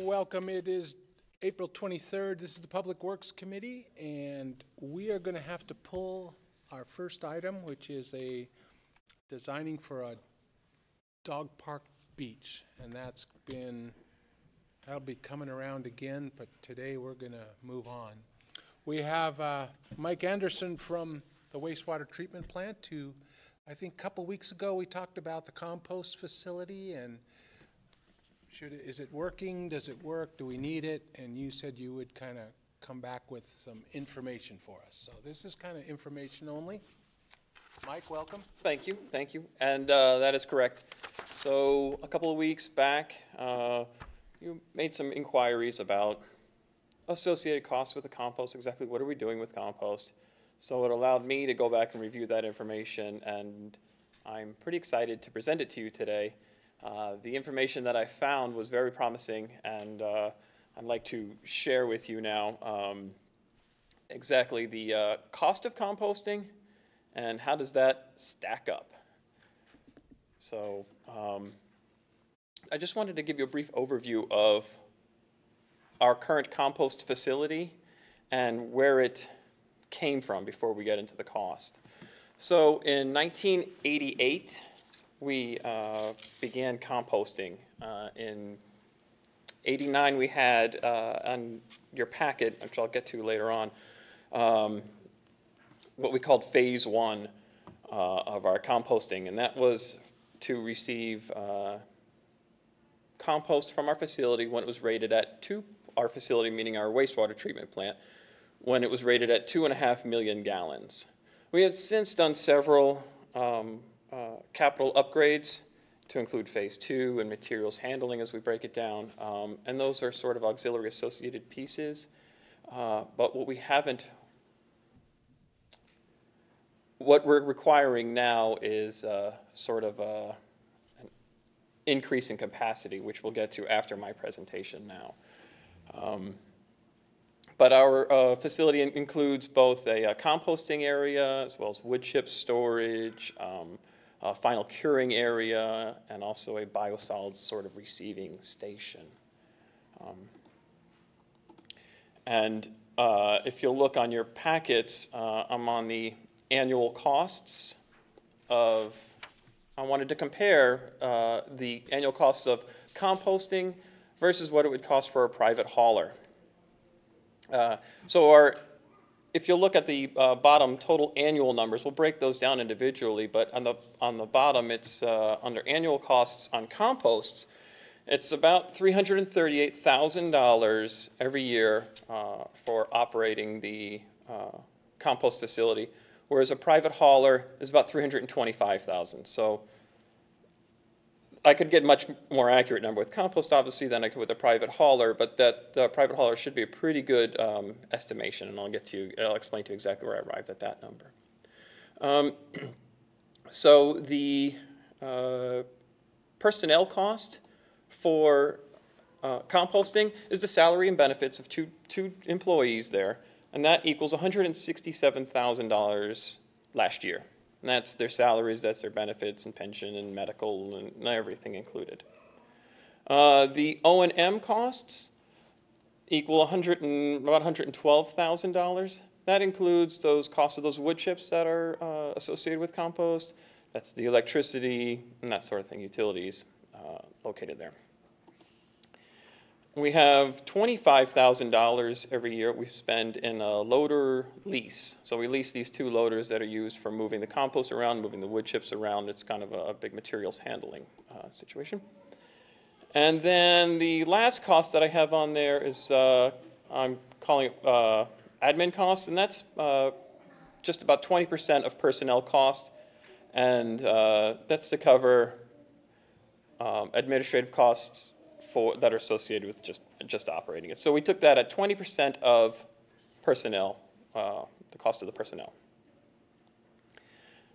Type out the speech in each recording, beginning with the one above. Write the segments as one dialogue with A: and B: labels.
A: Welcome. It is April 23rd. This is the Public Works Committee, and we are going to have to pull our first item, which is a designing for a dog park beach. And that'll be coming around again, but today we're going to move on. We have Mike Anderson from the wastewater treatment plant who, I think a couple weeks ago, we talked about the compost facility and is it working? Does it work? Do we need it? And you said you would kind of come back with some information for us. So this is kind of information only. Mike, welcome.
B: Thank you, thank you. And that is correct. So a couple of weeks back, you made some inquiries about associated costs with the compost, exactly what are we doing with compost. So it allowed me to go back and review that information, and I'm pretty excited to present it to you today. The information that I found was very promising, and I'd like to share with you now exactly the cost of composting and how does that stack up. So I just wanted to give you a brief overview of our current compost facility and where it came from before we get into the cost. So in 1988, we began composting. In '89, we had on your packet, which I'll get to later on, what we called phase one of our composting, and that was to receive compost from our facility when it was rated at our facility, meaning our wastewater treatment plant, when it was rated at 2.5 million gallons. We have since done several capital upgrades to include phase two and materials handling as we break it down, and those are sort of auxiliary associated pieces. But what we're requiring now is sort of an increase in capacity, which we'll get to after my presentation now. But our facility includes both a composting area as well as wood chip storage, a final curing area, and also a biosolids sort of receiving station. If you'll look on your packets, I'm on the annual costs of, I wanted to compare the annual costs of composting versus what it would cost for a private hauler. If you look at the bottom total annual numbers, we'll break those down individually, but on the bottom it's under annual costs on composts, it's about $338,000 every year for operating the compost facility, whereas a private hauler is about $325,000. So I could get much more accurate number with compost, obviously, than I could with a private hauler, but that private hauler should be a pretty good estimation, and I'll explain to you exactly where I arrived at that number. So the personnel cost for composting is the salary and benefits of two employees there, and that equals $167,000 last year. And that's their salaries, that's their benefits and pension and medical and everything included. The O&M costs equal about $112,000. That includes those costs of those wood chips that are associated with compost. That's the electricity and that sort of thing, utilities located there. We have $25,000 every year we spend in a loader lease. So we lease these two loaders that are used for moving the compost around, moving the wood chips around. It's kind of a big materials handling situation. And then the last cost that I have on there is, I'm calling it admin costs, and that's just about 20% of personnel cost. And that's to cover administrative costs that are associated with just operating it. So we took that at 20% of personnel, the cost of the personnel.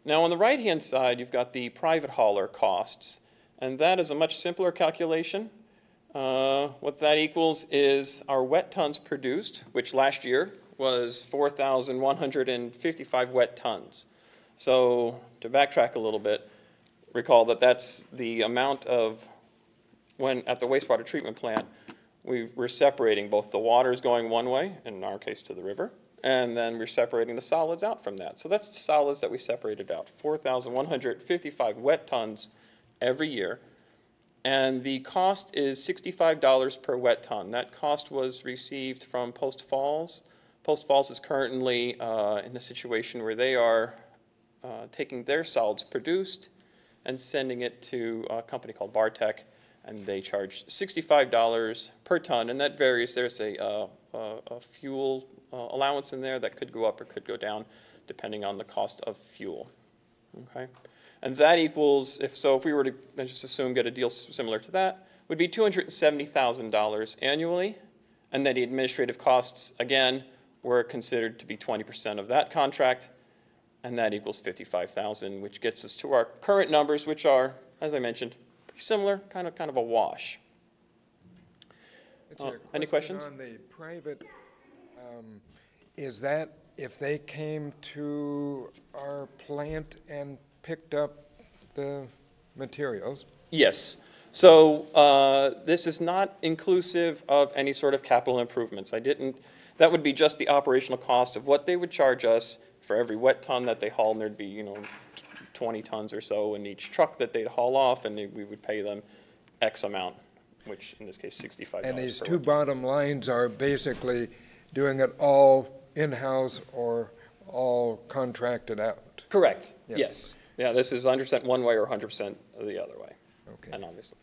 B: Now on the right-hand side, you've got the private hauler costs, and that is a much simpler calculation. What that equals is our wet tons produced, which last year was 4,155 wet tons. So to backtrack a little bit, recall that that's the amount of, when at the wastewater treatment plant, we're separating both the waters going one way, in our case to the river, and then we're separating the solids out from that. So that's the solids that we separated out, 4,155 wet tons every year. And the cost is $65 per wet ton. That cost was received from Post Falls. Post Falls is currently in a situation where they are taking their solids produced and sending it to a company called Bartek, and they charge $65 per ton, and that varies. There's a fuel allowance in there that could go up or could go down depending on the cost of fuel. Okay, and that equals, if we were to, let's just assume, get a deal similar to that, would be $270,000 annually, and then the administrative costs, again, were considered to be 20% of that contract, and that equals $55,000, which gets us to our current numbers, which are, as I mentioned, pretty similar, kind of a wash. Any questions?
C: On the private, is that if they came to our plant and picked up the materials?
B: Yes. So this is not inclusive of any sort of capital improvements. That would be just the operational cost of what they would charge us for every wet ton that they haul, and there'd be, 20 tons or so in each truck that they'd haul off, and we would pay them X amount, which in this case, $65.
C: And these two bottom lines are basically doing it all in-house or all contracted out?
B: Correct,
C: Yeah.
B: yes. Yeah, this is 100% one way or 100% the other way,
C: Okay.
B: and obviously.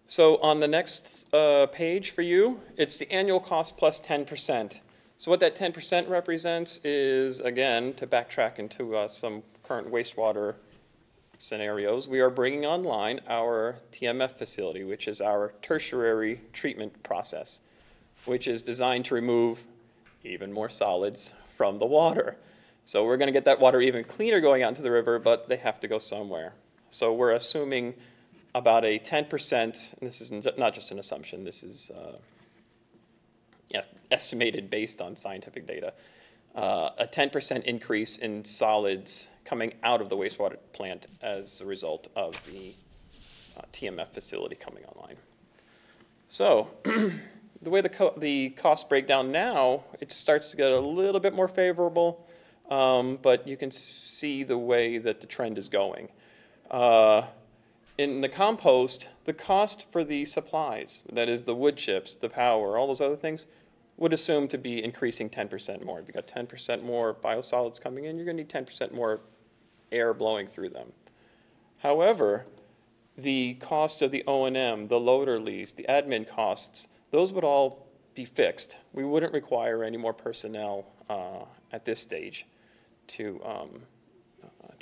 B: So on the next page for you, it's the annual cost plus 10%. So what that 10% represents is, again, to backtrack into some current wastewater scenarios, we are bringing online our TMF facility, which is our tertiary treatment process, which is designed to remove even more solids from the water. So we're going to get that water even cleaner going out into the river, but they have to go somewhere. So we're assuming about a 10%, and this is not just an assumption, this is estimated based on scientific data, a 10% increase in solids coming out of the wastewater plant as a result of the TMF facility coming online. So the way the costs break down now, it starts to get a little bit more favorable, but you can see the way that the trend is going. In the compost, the cost for the supplies, that is the wood chips, the power, all those other things, would assume to be increasing 10% more. If you've got 10% more biosolids coming in, you're going to need 10% more air blowing through them. However, the cost of the O&M, the loader lease, the admin costs, those would all be fixed. We wouldn't require any more personnel at this stage to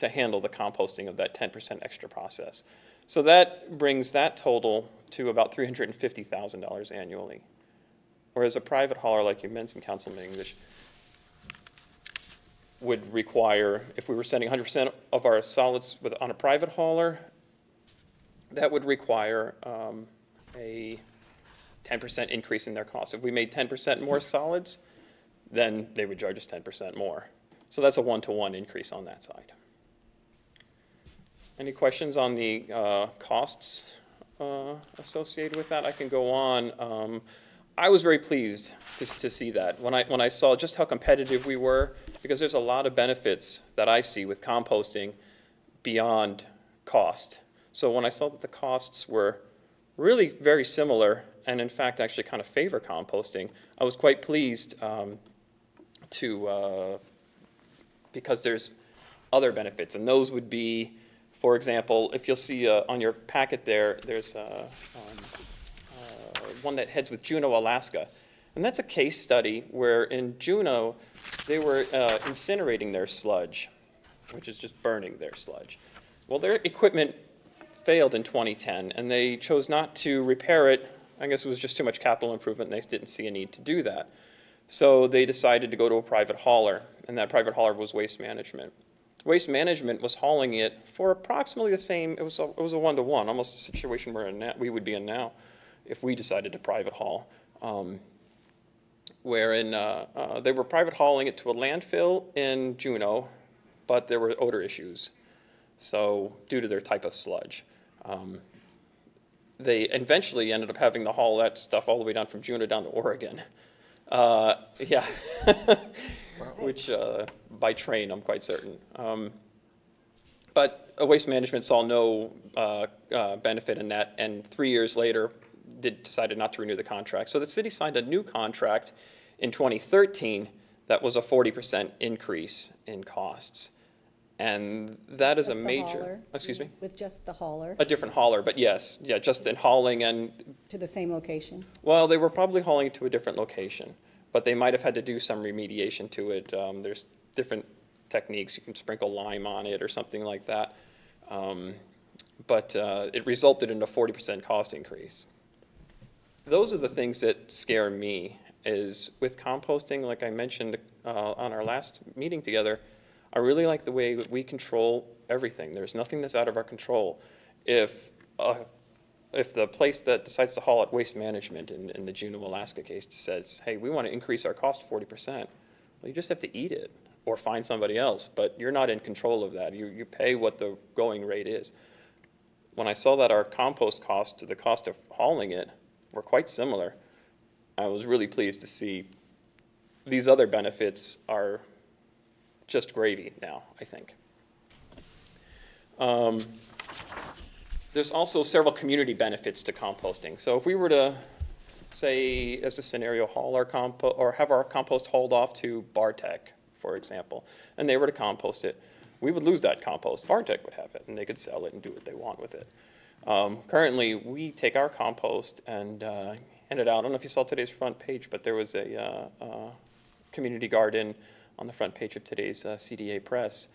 B: handle the composting of that 10% extra process. So that brings that total to about $350,000 annually. Whereas a private hauler, like you mentioned, Councilman English, would require, if we were sending 100% of our solids on a private hauler, that would require a 10% increase in their cost. If we made 10% more solids, then they would charge us 10% more. So that's a one-to-one increase on that side. Any questions on the costs associated with that? I can go on. I was very pleased to see that when I saw just how competitive we were, because there's a lot of benefits that I see with composting beyond cost. So when I saw that the costs were really very similar, and in fact actually kind of favor composting, I was quite pleased because there's other benefits, and those would be, for example, if you'll see on your packet there's one that heads with Juneau, Alaska. And that's a case study where in Juneau, they were incinerating their sludge, which is just burning their sludge. Well, their equipment failed in 2010, and they chose not to repair it. I guess it was just too much capital improvement, and they didn't see a need to do that. So they decided to go to a private hauler, and that private hauler was Waste Management. Waste Management was hauling it for approximately the same, it was a one-to-one, almost a situation we would be in now if we decided to private haul. Wherein they were private hauling it to a landfill in Juneau, but there were odor issues, so due to their type of sludge. they eventually ended up having to haul that stuff all the way down from Juneau down to Oregon. Yeah, which by train, I'm quite certain. But Waste Management saw no benefit in that, and 3 years later, decided not to renew the contract. So the city signed a new contract in 2013 that was a 40% increase in costs. And that is a
D: Just the
B: major,
D: hauler?
B: excuse me?
D: With just the hauler
B: A different hauler, but yes, yeah, just in hauling and,
D: to the same location?
B: well, they were probably hauling it to a different location, but they might have had to do some remediation to it. There's different techniques. You can sprinkle lime on it or something like that. But it resulted in a 40% cost increase. Those are the things that scare me, is with composting, like I mentioned on our last meeting together, I really like the way that we control everything. There's nothing that's out of our control. If the place that decides to haul at Waste Management in the Juneau, Alaska case says, hey, we want to increase our cost 40%, well, you just have to eat it or find somebody else, but you're not in control of that. You pay what the going rate is. When I saw that our compost cost to the cost of hauling it were quite similar, I was really pleased to see these other benefits are just gravy now, I think. There's also several community benefits to composting. So if we were to, say, as a scenario, haul our compost, or have our compost hauled off to Bartek, for example, and they were to compost it, we would lose that compost. Bartek would have it, and they could sell it and do what they want with it. Currently, we take our compost and hand it out. I don't know if you saw today's front page, but there was a community garden on the front page of today's CDA press.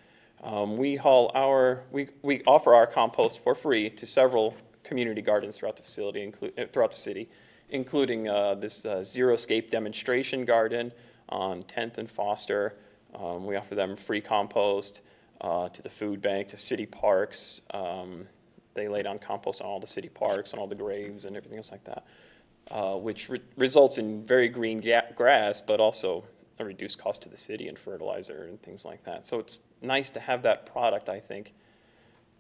B: We offer our compost for free to several community gardens throughout the facility, throughout the city, including this Zero-Scape demonstration garden on 10th and Foster. We offer them free compost to the food bank, to city parks. They lay down compost on all the city parks, on all the graves and everything else like that, which results in very green grass, but also a reduced cost to the city and fertilizer and things like that. So it's nice to have that product, I think,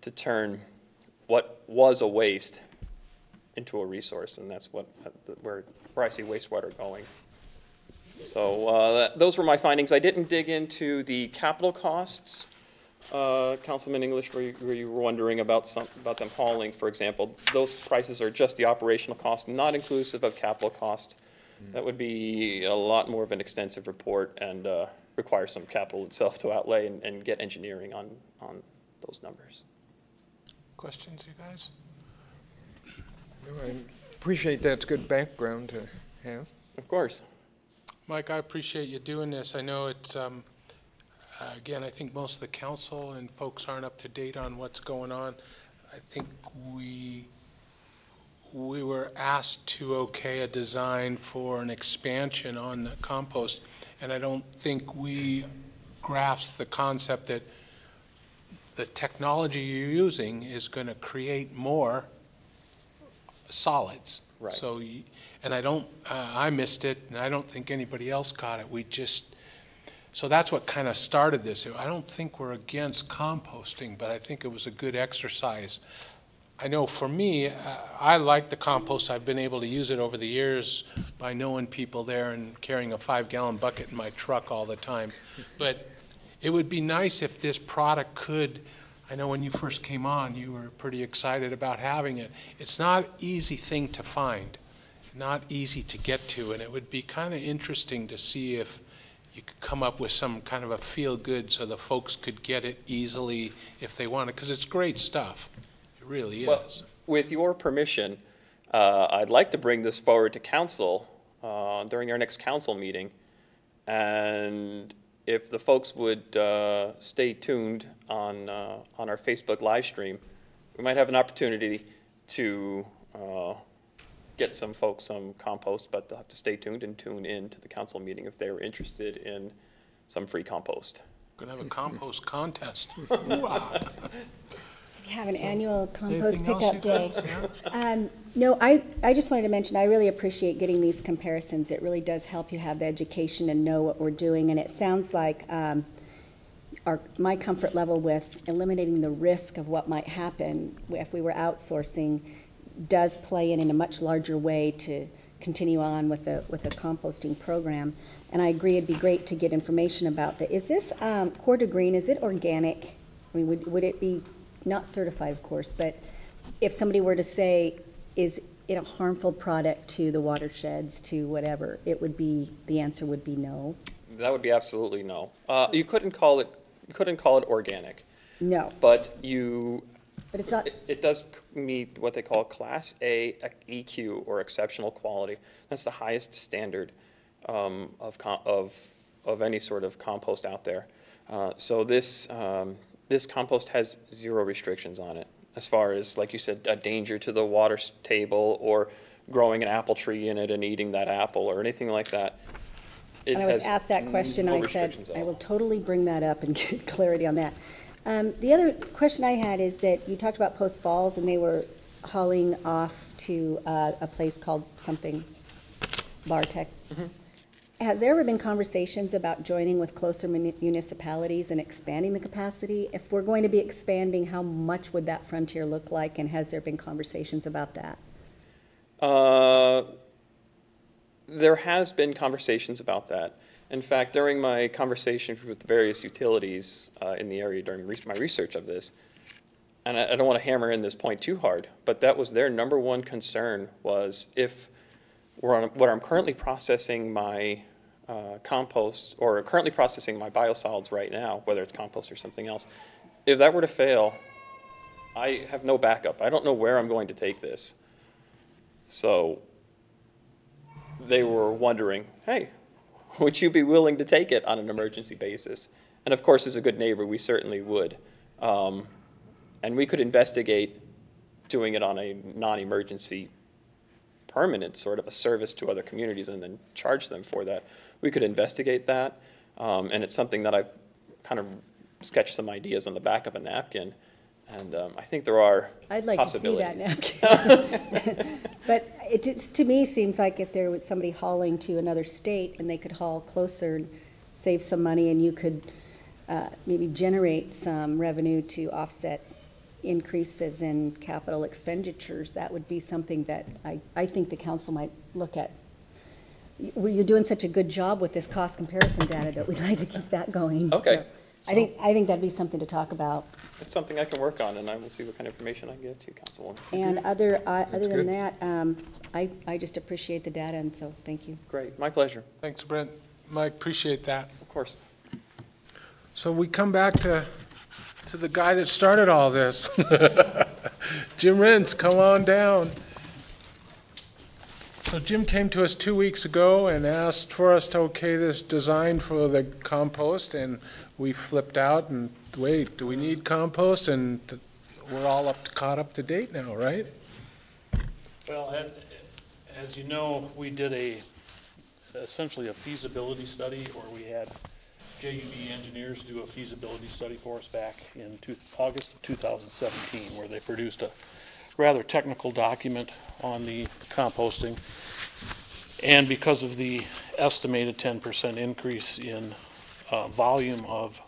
B: to turn what was a waste into a resource, and that's where I see wastewater going. So those were my findings. I didn't dig into the capital costs. Councilman English, where you were wondering about them hauling, for example. Those prices are just the operational cost, not inclusive of capital cost. That would be a lot more of an extensive report and require some capital itself to outlay and get engineering on those numbers.
A: Questions, you guys?
C: No, I appreciate that's good background to have.
B: Of course.
A: Mike, I appreciate you doing this. I know it's, again, I think most of the council and folks aren't up to date on what's going on. I think we were asked to okay a design for an expansion on the compost, and I don't think we grasp the concept that the technology you're using is going to create more solids.
B: Right.
A: So, and I missed it, and I don't think anybody else got it. So that's what kind of started this. I don't think we're against composting, but I think it was a good exercise. I know for me, I like the compost. I've been able to use it over the years by knowing people there and carrying a 5-gallon bucket in my truck all the time. But it would be nice if this product could, I know when you first came on, you were pretty excited about having it. It's not an easy thing to find, not easy to get to, and it would be kind of interesting to see if you could come up with some kind of a feel-good so the folks could get it easily if they want it, because it's great stuff. It really is.
B: Well, with your permission, I'd like to bring this forward to council during our next council meeting. And if the folks would stay tuned on our Facebook live stream, we might have an opportunity to get some folks some compost, but they'll have to stay tuned and tune in to the council meeting if they're interested in some free compost.
A: Gonna have a compost contest.
D: We have an annual compost
A: Anything else,
D: pickup
A: you
D: day.
A: guys? Yeah?
D: No, I just wanted to mention, I really appreciate getting these comparisons. It really does help you have the education and know what we're doing. And it sounds like my comfort level with eliminating the risk of what might happen if we were outsourcing does play in a much larger way to continue on with the composting program. And I agree, it'd be great to get information about that. Is this Coeur d'Alene, is it organic? I mean, would it be, not certified, of course, but if somebody were to say, is it a harmful product to the watersheds, to whatever, it would be, the answer would be no.
B: That would be absolutely no. You couldn't call it organic,
D: No,
B: but
D: but it's not,
B: it does meet what they call Class A EQ, or exceptional quality. That's the highest standard of any sort of compost out there. So this compost has 0 restrictions on it, as far as, like you said, a danger to the water table, or growing an apple tree in it and eating that apple, or anything like that.
D: when I was asked that question, I said,
B: restrictions at
D: I
B: all.
D: will totally bring that up and get clarity on that. The other question I had is that you talked about Post Falls, and they were hauling off to a place called something, Bartek. Has there ever been conversations about joining with closer municipalities and expanding the capacity? If we're going to be expanding, how much would that frontier look like, and has there been conversations about that?
B: There has been conversations about that. In fact, during my conversation with various utilities in the area during my research of this, and I don't want to hammer in this point too hard, but that was their number one concern, was if what I'm currently processing my compost, or currently processing my biosolids right now, whether it's compost or something else, if that were to fail, I have no backup. I don't know where I'm going to take this. So they were wondering, hey, would you be willing to take it on an emergency basis? And of course, as a good neighbor, we certainly would. And we could investigate doing it on a non-emergency, permanent sort of a service to other communities, and then charge them for that. We could investigate that, and it's something that I've kind of sketched some ideas on the back of a napkin, and I think there are
D: I'd like to see that
B: possibilities.
D: napkin. But it just, to me, seems like if there was somebody hauling to another state and they could haul closer and save some money, and you could maybe generate some revenue to offset increases in capital expenditures, that would be something that I think the council might look at. You're doing such a good job with this cost comparison data that we'd like to keep that going.
B: Okay.
D: So I think that'd be something to talk about.
B: It's something I can work on, and I will see what kind of information I can get to you, Councilwoman.
D: And other than
C: good.
D: that, I just appreciate the data, and so thank you.
B: Great, my pleasure,
A: Thanks, Brent. Mike, appreciate that.
B: of course.
A: So we come back to the guy that started all this. Jim Rentz, come on down. So Jim came to us 2 weeks ago and asked for us to okay this design for the compost, and we flipped out and, wait, do we need compost? And we're all caught up to date now, right?
E: Well, as you know, we did essentially a feasibility study, or we had JUB engineers do a feasibility study for us back in August of 2017, where they produced a rather technical document on the composting. And because of the estimated 10% increase in volume of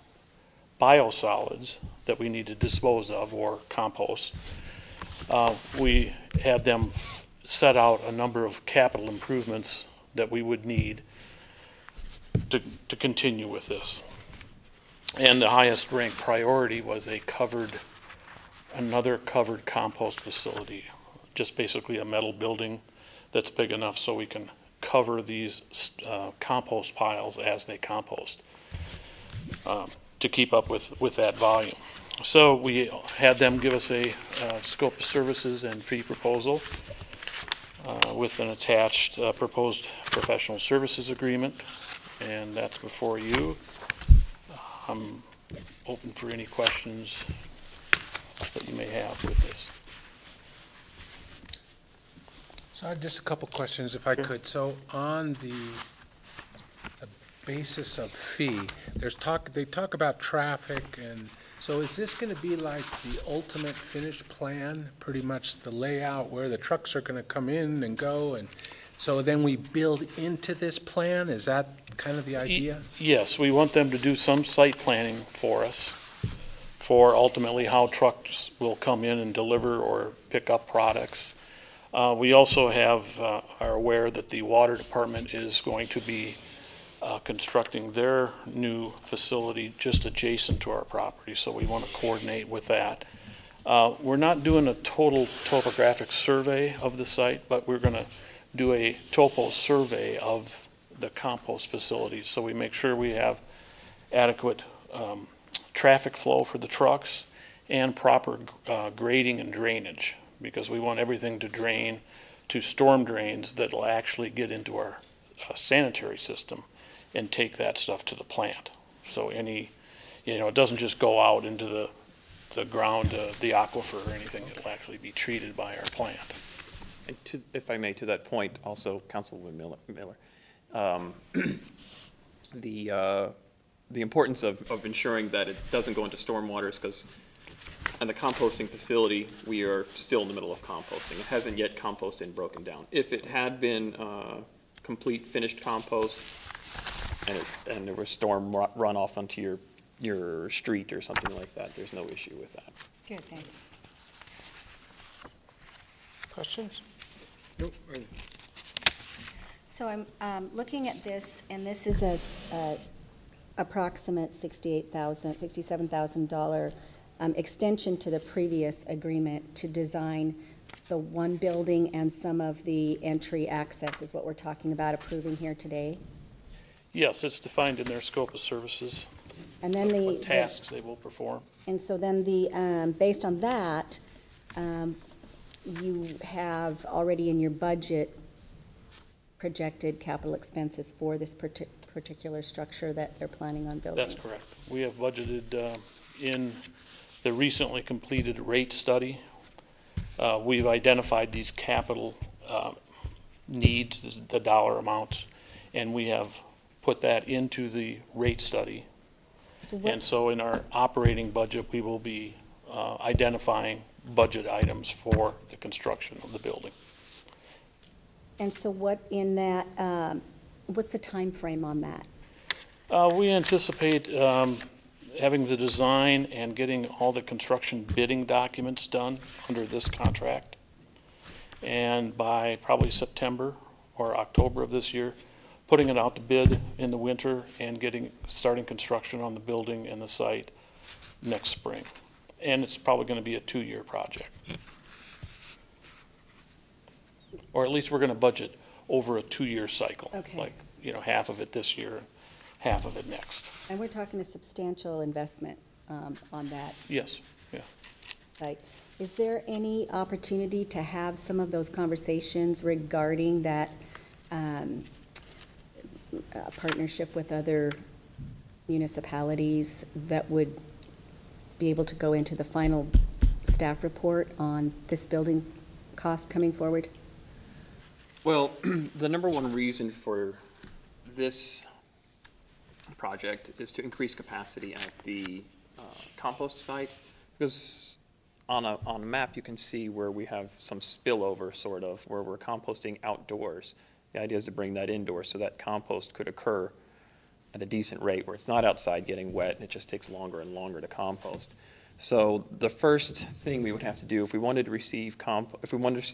E: biosolids that we need to dispose of or compost, we had them set out a number of capital improvements that we would need to continue with this. And the highest ranked priority was another covered compost facility, just basically a metal building that's big enough so we can cover these compost piles as they compost to keep up with that volume. So we had them give us a scope of services and fee proposal with an attached proposed professional services agreement, and that's before you. I'm open for any questions that you may have with this.
A: So I had just a couple questions, if I could. So on the basis of fee, they talk about traffic, and so is this going to be like the ultimate finished plan, pretty much the layout where the trucks are going to come in and go, and so then we build into this plan? Is that kind of the idea?
E: Yes, we want them to do some site planning for us for ultimately how trucks will come in and deliver or pick up products. We also are aware that the water department is going to be constructing their new facility just adjacent to our property, so we want to coordinate with that. We're not doing a total topographic survey of the site, but we're going to do a topo survey of the compost facility, so we make sure we have adequate traffic flow for the trucks and proper grading and drainage, because we want everything to drain to storm drains that will actually get into our sanitary system and take that stuff to the plant. So it doesn't just go out into the ground, the aquifer or anything. It'll actually be treated by our plant.
B: And if I may, to that point, also, Councilwoman Miller, the importance of ensuring that it doesn't go into stormwaters, because in the composting facility, we are still in the middle of composting. It hasn't yet composted and broken down. If it had been complete finished compost and there was storm runoff onto your street or something like that, there's no issue with that.
D: Good, thank you.
A: Questions?
C: Nope,
D: So I'm looking at this, and this is a approximate $67,000 extension to the previous agreement to design the one building and some of the entry access is what we're talking about approving here today.
E: Yes, it's defined in their scope of services,
D: And then
E: what tasks they will perform.
D: And so then based on that, you have already in your budget projected capital expenses for this particular structure that they're planning on building.
E: That's correct. We have budgeted in the recently completed rate study. We've identified these capital needs, the dollar amounts, and we have put that into the rate study. And so in our operating budget, we will be identifying budget items for the construction of the building.
D: And so what in that, what's the time frame on that?
E: We anticipate having the design and getting all the construction bidding documents done under this contract. And by probably September or October of this year, putting it out to bid in the winter and starting construction on the building and the site next spring. And it's probably going to be a 2-year project. Or at least we're going to budget over a 2-year cycle.
D: Okay.
E: Like, half of it this year, half of it next.
D: And we're talking a substantial investment on that
E: Yes, yeah.
D: site. Is there any opportunity to have some of those conversations regarding that partnership with other municipalities that would be able to go into the final staff report on this building cost coming forward?
B: Well, the number one reason for this project is to increase capacity at the compost site, because on a map you can see where we have some spillover, sort of, where we're composting outdoors. The idea is to bring that indoors so that compost could occur at a decent rate, where it's not outside getting wet and it just takes longer and longer to compost. So the first thing we would have to do if we wanted to receive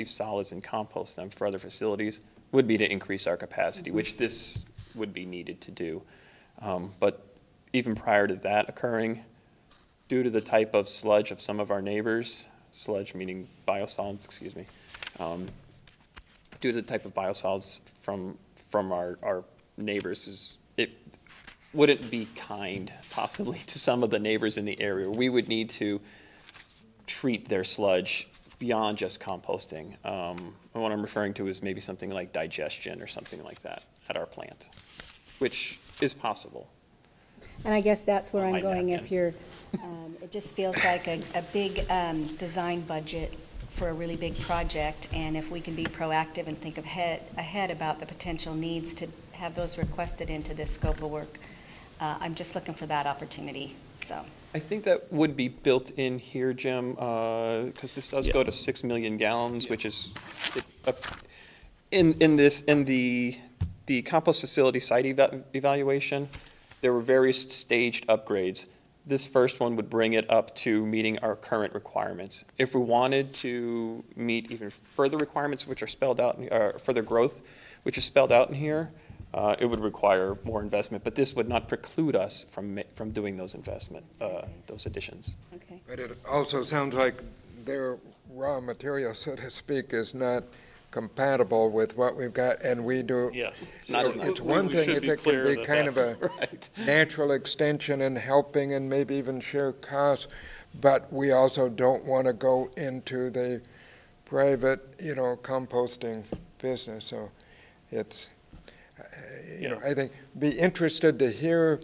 B: solids and compost them for other facilities would be to increase our capacity, which this would be needed to do. But even prior to that occurring, due to the type of sludge of some of our neighbors, sludge meaning biosolids, excuse me, due to the type of biosolids from our neighbors, it wouldn't be kind, possibly, to some of the neighbors in the area. We would need to treat their sludge beyond just composting. And what I'm referring to is maybe something like digestion or something like that at our plant, which is possible.
D: And I guess that's where I'm
B: Behind
D: going.
B: napkin.
D: If you're, it just feels like a big design budget for a really big project, and if we can be proactive and think ahead about the potential needs to have those requested into this scope of work, I'm just looking for that opportunity, so.
B: I think that would be built in here, Jim, because this does go to 6 million gallons, which is, in the compost facility site evaluation, there were various staged upgrades. This first one would bring it up to meeting our current requirements. If we wanted to meet even further requirements, which are spelled out, further growth, which is spelled out in here, it would require more investment, but this would not preclude us from doing those those additions.
D: Okay.
C: But it also sounds like their raw material, so to speak, is not compatible with what we've got, and we do.
E: Yes.
B: Not as
C: It's
B: much.
C: one
E: We
C: thing
E: should
C: if
E: be
C: it can
E: clear
C: be
E: that
C: kind of a
B: Right.
C: natural extension and helping and maybe even share costs, but we also don't want to go into the private, composting business, so it's, I think, be interested to hear,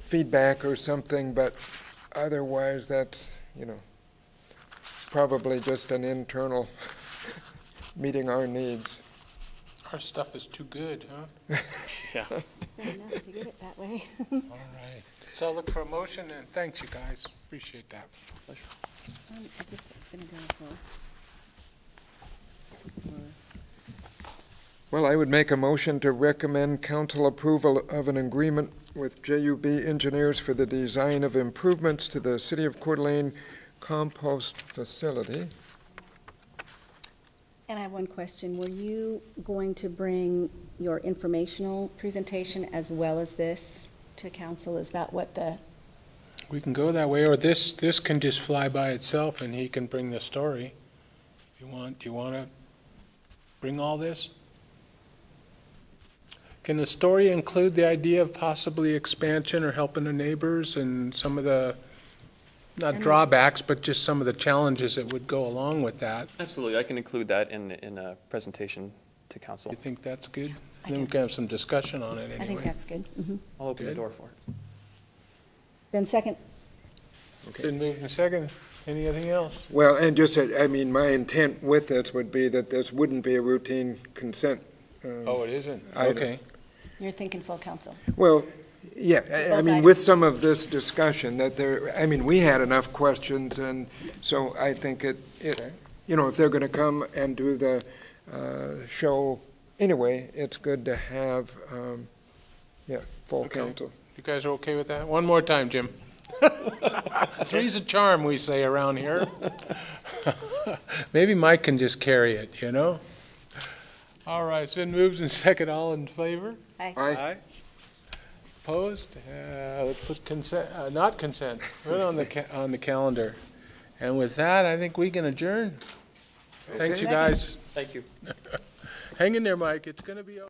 C: feedback or something, but otherwise that's, probably just an internal meeting our needs.
A: Our stuff is too good, huh?
E: Yeah.
D: It's good enough to get it that way.
A: All right. So I'll look for a motion, and thanks, you guys. Appreciate that.
D: Is this gonna go for?
C: Well, I would make a motion to recommend council approval of an agreement with JUB Engineers for the design of improvements to the City of Coeur d'Alene compost facility.
D: And I have one question. Were you going to bring your informational presentation as well as this to council? Is that what the,
A: We can go that way, or this can just fly by itself, and he can bring the story. Do you want to bring all this? Can the story include the idea of possibly expansion or helping the neighbors and some of the, not
D: And
A: drawbacks, but just some of the challenges that would go along with that?
B: Absolutely, I can include that in a presentation to council.
A: You think that's good?
D: I
A: Then we
D: do.
A: can have some discussion on it
D: I think
A: anyway.
D: that's good. Mhm.
B: I'll open the
A: Good.
B: door for it.
D: Then second,
A: Been moved and second. Anything else?
C: Well, and just, my intent with this would be that this wouldn't be a routine consent.
A: Oh, it isn't?
C: Item.
A: Okay.
D: you're thinking full council.
C: Well, yeah,
D: Both
C: with
D: items.
C: some of this discussion that we had enough questions, and so I think if they're going to come and do the show anyway, it's good to have, full
A: Okay.
C: council.
A: You guys are okay with that? One more time, Jim. Three's a charm, we say around here. Maybe Mike can just carry it, All right, it's been moved and second. All in favor?
D: Aye.
C: Aye.
A: Opposed? Let's put consent, not consent, put it on the calendar. And with that, I think we can adjourn. Thanks, you
C: Okay.
A: guys.
B: Thank you.
A: Hang in there, Mike. It's gonna be okay.